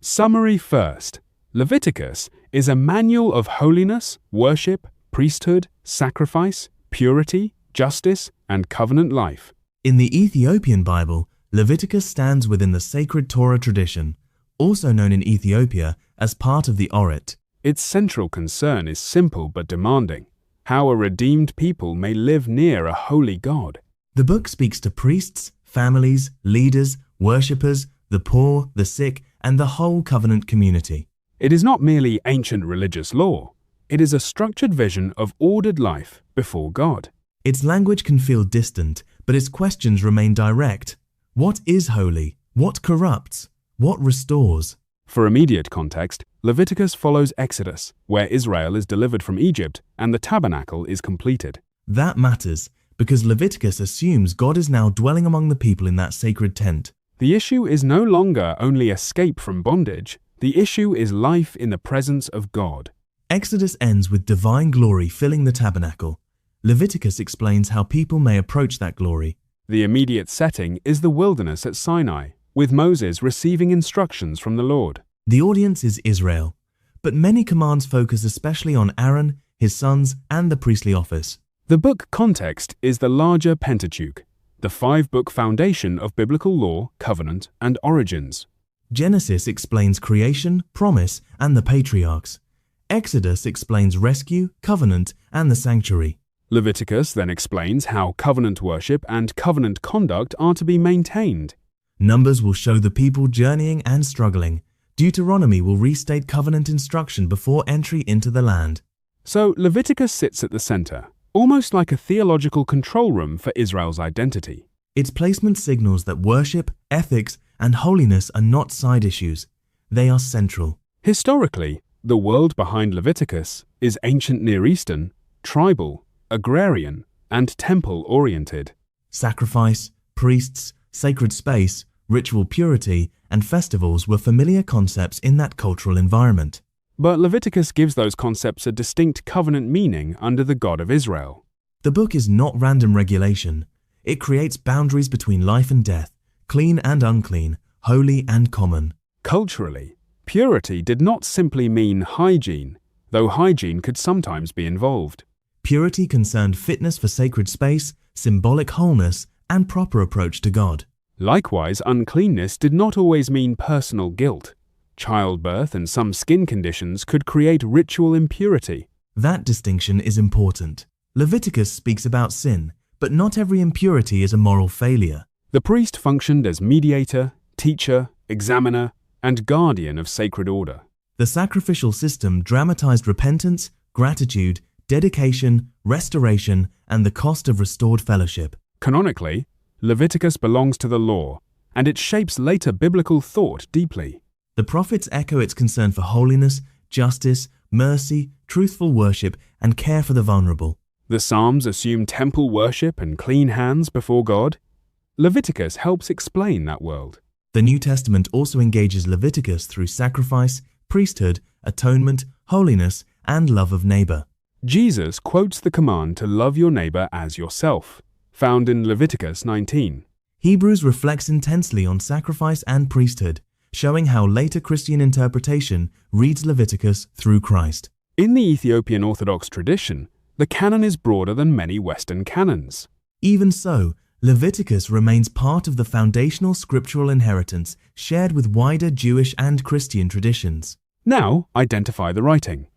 Summary first. Leviticus is a manual of holiness, worship, priesthood, sacrifice, purity, justice, and covenant life. In the Ethiopian Bible, Leviticus stands within the sacred Torah tradition, also known in Ethiopia as part of the Orit. Its central concern is simple but demanding: how a redeemed people may live near a holy God. The book speaks to priests, families, leaders, worshippers, the poor, the sick, and the whole covenant community. It is not merely ancient religious law. It is a structured vision of ordered life before God. Its language can feel distant, but its questions remain direct. What is holy? What corrupts? What restores? For immediate context, Leviticus follows Exodus, where Israel is delivered from Egypt and the tabernacle is completed. That matters, because Leviticus assumes God is now dwelling among the people in that sacred tent. The issue is no longer only escape from bondage. The issue is life in the presence of God. Exodus ends with divine glory filling the tabernacle. Leviticus explains how people may approach that glory. The immediate setting is the wilderness at Sinai, with Moses receiving instructions from the Lord. The audience is Israel, but many commands focus especially on Aaron, his sons, and the priestly office. The book context is the larger Pentateuch, the 5-book foundation of biblical law, covenant, and origins. Genesis explains creation, promise, and the patriarchs. Exodus explains rescue, covenant, and the sanctuary. Leviticus then explains how covenant worship and covenant conduct are to be maintained. Numbers will show the people journeying and struggling. Deuteronomy will restate covenant instruction before entry into the land. So Leviticus sits at the center, almost like a theological control room for Israel's identity. Its placement signals that worship, ethics, and holiness are not side issues. They are central. Historically, the world behind Leviticus is ancient Near Eastern, tribal, agrarian, and temple-oriented. Sacrifice, priests, sacred space, ritual purity, and festivals were familiar concepts in that cultural environment. But Leviticus gives those concepts a distinct covenant meaning under the God of Israel. The book is not random regulation. It creates boundaries between life and death, clean and unclean, holy and common. Culturally, purity did not simply mean hygiene, though hygiene could sometimes be involved. Purity concerned fitness for sacred space, symbolic wholeness, and proper approach to God. Likewise, uncleanness did not always mean personal guilt. Childbirth and some skin conditions could create ritual impurity. That distinction is important. Leviticus speaks about sin, but not every impurity is a moral failure. The priest functioned as mediator, teacher, examiner, and guardian of sacred order. The sacrificial system dramatized repentance, gratitude, dedication, restoration, and the cost of restored fellowship. Canonically, Leviticus belongs to the law, and it shapes later biblical thought deeply. The prophets echo its concern for holiness, justice, mercy, truthful worship, and care for the vulnerable. The Psalms assume temple worship and clean hands before God. Leviticus helps explain that world. The New Testament also engages Leviticus through sacrifice, priesthood, atonement, holiness, and love of neighbor. Jesus quotes the command to love your neighbor as yourself, found in Leviticus 19. Hebrews reflects intensely on sacrifice and priesthood, showing how later Christian interpretation reads Leviticus through Christ. In the Ethiopian Orthodox tradition, the canon is broader than many Western canons. Even so, Leviticus remains part of the foundational scriptural inheritance shared with wider Jewish and Christian traditions. Now, identify the writing.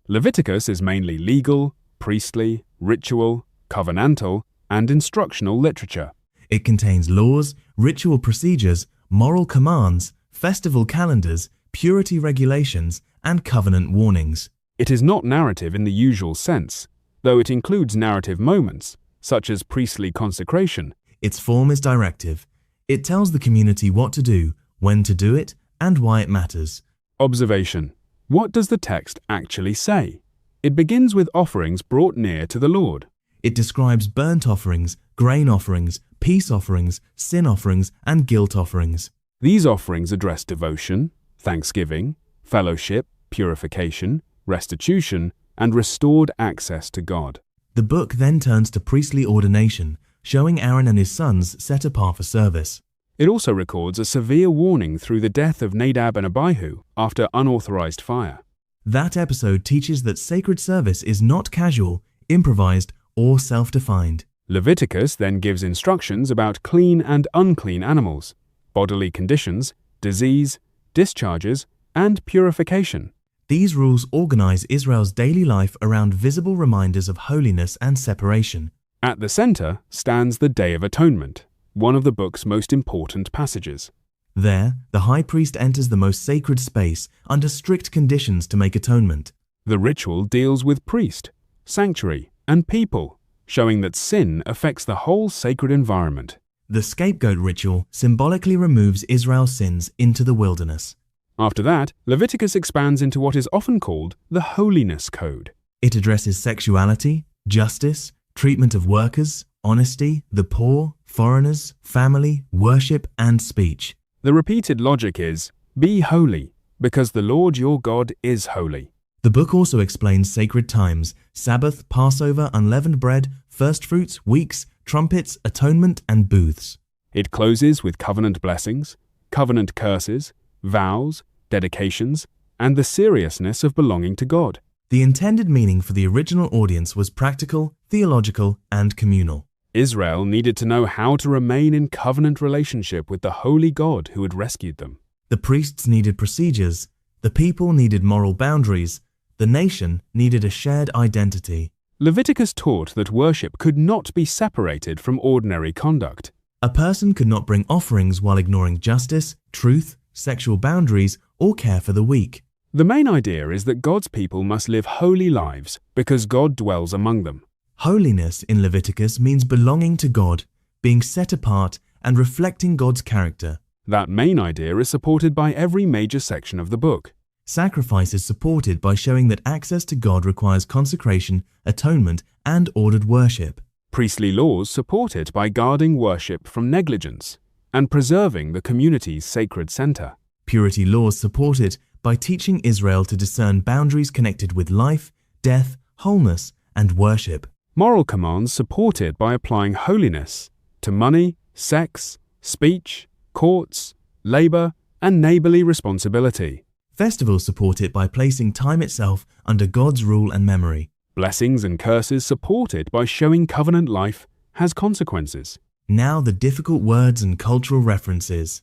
Leviticus is mainly legal, priestly, ritual, covenantal, and instructional literature. It contains laws, ritual procedures, moral commands, festival calendars, purity regulations, and covenant warnings. It is not narrative in the usual sense, though it includes narrative moments, such as priestly consecration. Its form is directive. It tells the community what to do, when to do it, and why it matters. Observation. What does the text actually say? It begins with offerings brought near to the Lord. It describes burnt offerings, grain offerings, peace offerings, sin offerings, and guilt offerings. These offerings address devotion, thanksgiving, fellowship, purification, restitution, and restored access to God. The book then turns to priestly ordination, showing Aaron and his sons set apart for service. It also records a severe warning through the death of Nadab and Abihu after unauthorized fire. That episode teaches that sacred service is not casual, improvised, or self-defined. Leviticus then gives instructions about clean and unclean animals, bodily conditions, disease, discharges, and purification. These rules organize Israel's daily life around visible reminders of holiness and separation. At the center stands the Day of Atonement, one of the book's most important passages. There, the high priest enters the most sacred space under strict conditions to make atonement. The ritual deals with priest, sanctuary, and people, showing that sin affects the whole sacred environment. The scapegoat ritual symbolically removes Israel's sins into the wilderness. After that, Leviticus expands into what is often called the Holiness Code. It addresses sexuality, justice, treatment of workers, honesty, the poor, foreigners, family, worship, and speech. The repeated logic is, be holy, because the Lord your God is holy. The book also explains sacred times, Sabbath, Passover, unleavened bread, first fruits, weeks, trumpets, atonement, and booths. It closes with covenant blessings, covenant curses, vows, dedications, and the seriousness of belonging to God. The intended meaning for the original audience was practical, theological, and communal. Israel needed to know how to remain in covenant relationship with the holy God who had rescued them. The priests needed procedures, the people needed moral boundaries, the nation needed a shared identity. Leviticus taught that worship could not be separated from ordinary conduct. A person could not bring offerings while ignoring justice, truth, sexual boundaries, or care for the weak. The main idea is that God's people must live holy lives because God dwells among them. Holiness in Leviticus means belonging to God, being set apart, and reflecting God's character. That main idea is supported by every major section of the book. Sacrifice is supported by showing that access to God requires consecration, atonement, and ordered worship. Priestly laws support it by guarding worship from negligence and preserving the community's sacred center. Purity laws support it by teaching Israel to discern boundaries connected with life, death, wholeness, and worship. Moral commands support it by applying holiness to money, sex, speech, courts, labor, and neighborly responsibility. Festivals support it by placing time itself under God's rule and memory. Blessings and curses support it by showing covenant life has consequences. Now the difficult words and cultural references.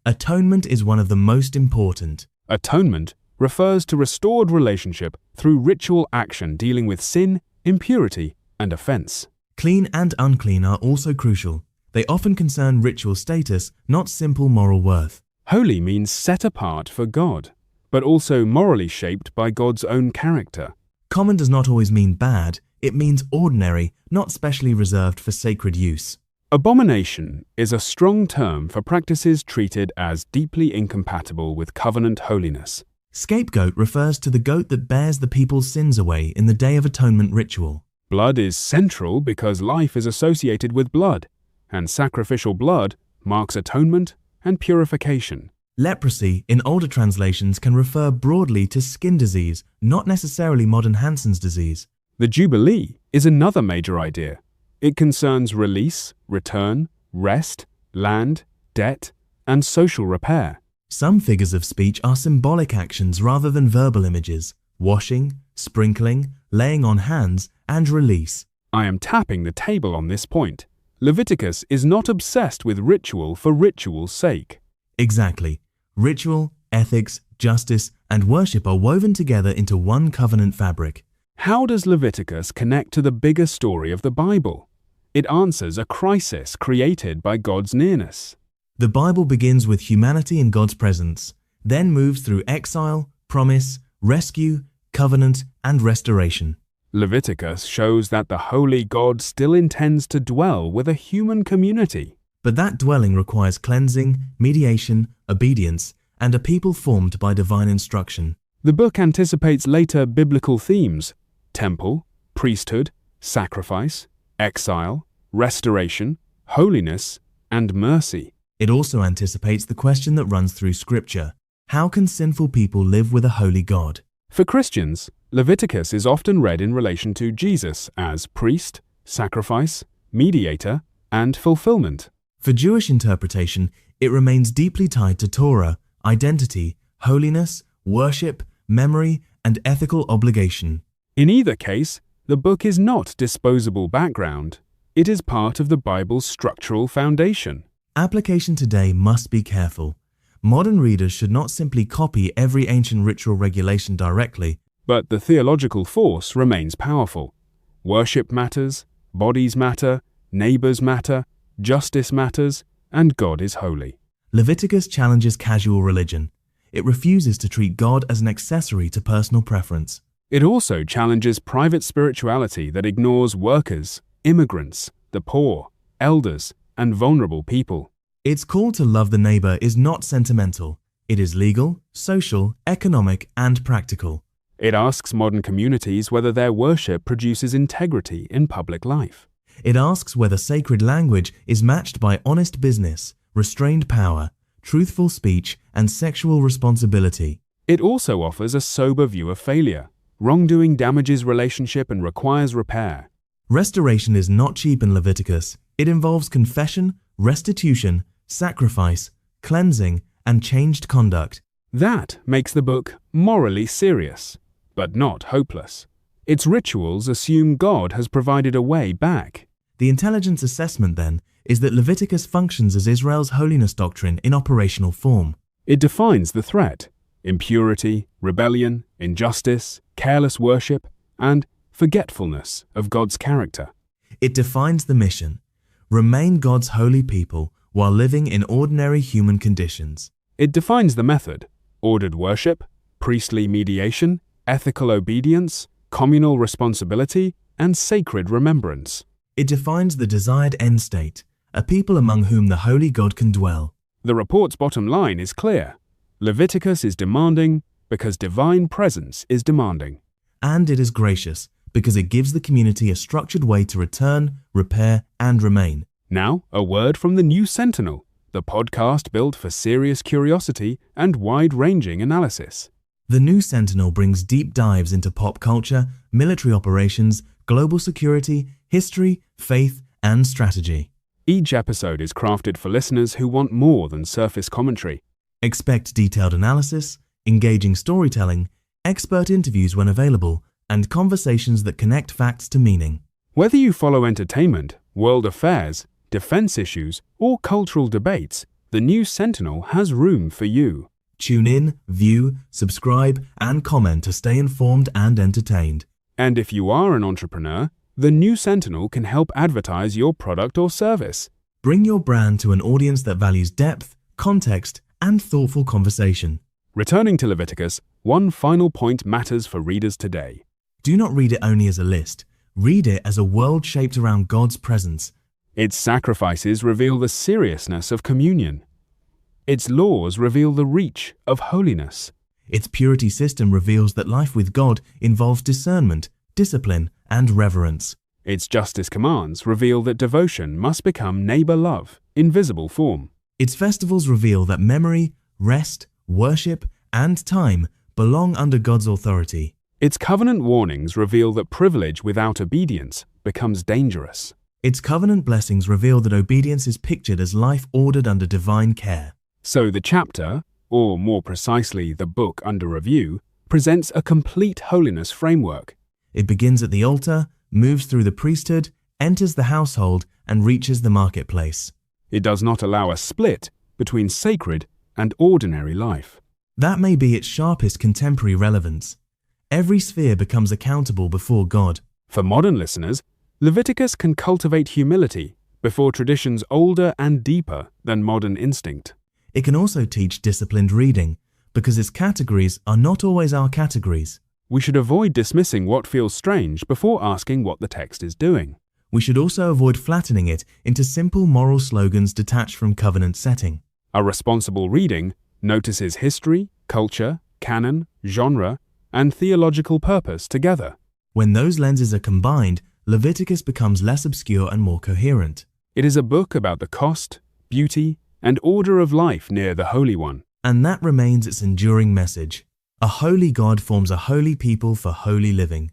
Atonement is one of the most important. Atonement refers to restored relationship through ritual action dealing with sin, impurity, and offense. Clean and unclean are also crucial. They often concern ritual status, not simple moral worth. Holy means set apart for God, but also morally shaped by God's own character. Common does not always mean bad, it means ordinary, not specially reserved for sacred use. Abomination is a strong term for practices treated as deeply incompatible with covenant holiness. Scapegoat refers to the goat that bears the people's sins away in the Day of Atonement ritual. Blood is central because life is associated with blood, and sacrificial blood marks atonement and purification. Leprosy, in older translations, can refer broadly to skin disease, not necessarily modern Hansen's disease. The Jubilee is another major idea. It concerns release, return, rest, land, debt, and social repair. Some figures of speech are symbolic actions rather than verbal images: washing, sprinkling, laying on hands, and release. I am tapping the table on this point. Leviticus is not obsessed with ritual for ritual's sake. Exactly. Ritual, ethics, justice, and worship are woven together into one covenant fabric. How does Leviticus connect to the bigger story of the Bible? It answers a crisis created by God's nearness. The Bible begins with humanity in God's presence, then moves through exile, promise, rescue, covenant, and restoration. Leviticus shows that the holy God still intends to dwell with a human community. But that dwelling requires cleansing, mediation, obedience, and a people formed by divine instruction. The book anticipates later biblical themes: temple, priesthood, sacrifice, exile, restoration, holiness, and mercy. It also anticipates the question that runs through Scripture: how can sinful people live with a holy God? For Christians, Leviticus is often read in relation to Jesus as priest, sacrifice, mediator, and fulfillment. For Jewish interpretation, It remains deeply tied to Torah, identity, holiness, worship, memory, and ethical obligation. In either case, the book is not disposable background. It is part of the Bible's structural foundation. Application today must be careful. Modern readers should not simply copy every ancient ritual regulation directly, but the theological force remains powerful. Worship matters, bodies matter, neighbors matter, justice matters, and God is holy. Leviticus challenges casual religion. It refuses to treat God as an accessory to personal preference. It also challenges private spirituality that ignores workers, immigrants, the poor, elders, and vulnerable people. Its call to love the neighbor is not sentimental. It is legal, social, economic, and practical. It asks modern communities whether their worship produces integrity in public life. It asks whether sacred language is matched by honest business, restrained power, truthful speech, and sexual responsibility. It also offers a sober view of failure. Wrongdoing damages relationship and requires repair. Restoration is not cheap in Leviticus. It involves confession, restitution, sacrifice, cleansing, and changed conduct. That makes the book morally serious, but not hopeless. Its rituals assume God has provided a way back. The intelligence assessment, then, is that Leviticus functions as Israel's holiness doctrine in operational form. It defines the threat: impurity, rebellion, injustice, careless worship, and forgetfulness of God's character. It defines the mission: remain God's holy people while living in ordinary human conditions. It defines the method: ordered worship, priestly mediation, ethical obedience, communal responsibility, and sacred remembrance. It defines the desired end state: a people among whom the holy God can dwell. The report's bottom line is clear. Leviticus is demanding because divine presence is demanding. And it is gracious because it gives the community a structured way to return, repair, and remain. Now, a word from the New Sentinel, the podcast built for serious curiosity and wide-ranging analysis. The New Sentinel brings deep dives into pop culture, military operations, global security, history, faith, and strategy. Each episode is crafted for listeners who want more than surface commentary. Expect detailed analysis, engaging storytelling, expert interviews when available, and conversations that connect facts to meaning. Whether you follow entertainment, world affairs, defense issues, or cultural debates, the New Sentinel has room for you. Tune in, view, subscribe, and comment to stay informed and entertained. And if you are an entrepreneur, the New Sentinel can help advertise your product or service. Bring your brand to an audience that values depth, context, and thoughtful conversation. Returning to Leviticus, one final point matters for readers today. Do not read it only as a list. Read it as a world shaped around God's presence. Its sacrifices reveal the seriousness of communion. Its laws reveal the reach of holiness. Its purity system reveals that life with God involves discernment, discipline, and reverence. Its justice commands reveal that devotion must become neighbor love in visible form. Its festivals reveal that memory, rest, worship, and time belong under God's authority. Its covenant warnings reveal that privilege without obedience becomes dangerous. Its covenant blessings reveal that obedience is pictured as life ordered under divine care. So the chapter, or more precisely the book under review, presents a complete holiness framework. It begins at the altar, moves through the priesthood, enters the household, and reaches the marketplace. It does not allow a split between sacred and ordinary life. That may be its sharpest contemporary relevance. Every sphere becomes accountable before God. For modern listeners, Leviticus can cultivate humility before traditions older and deeper than modern instinct. It can also teach disciplined reading, because its categories are not always our categories. We should avoid dismissing what feels strange before asking what the text is doing. We should also avoid flattening it into simple moral slogans detached from covenant setting. A responsible reading notices history, culture, canon, genre, and theological purpose together. When those lenses are combined, Leviticus becomes less obscure and more coherent. It is a book about the cost, beauty, and order of life near the Holy One. And that remains its enduring message. A holy God forms a holy people for holy living.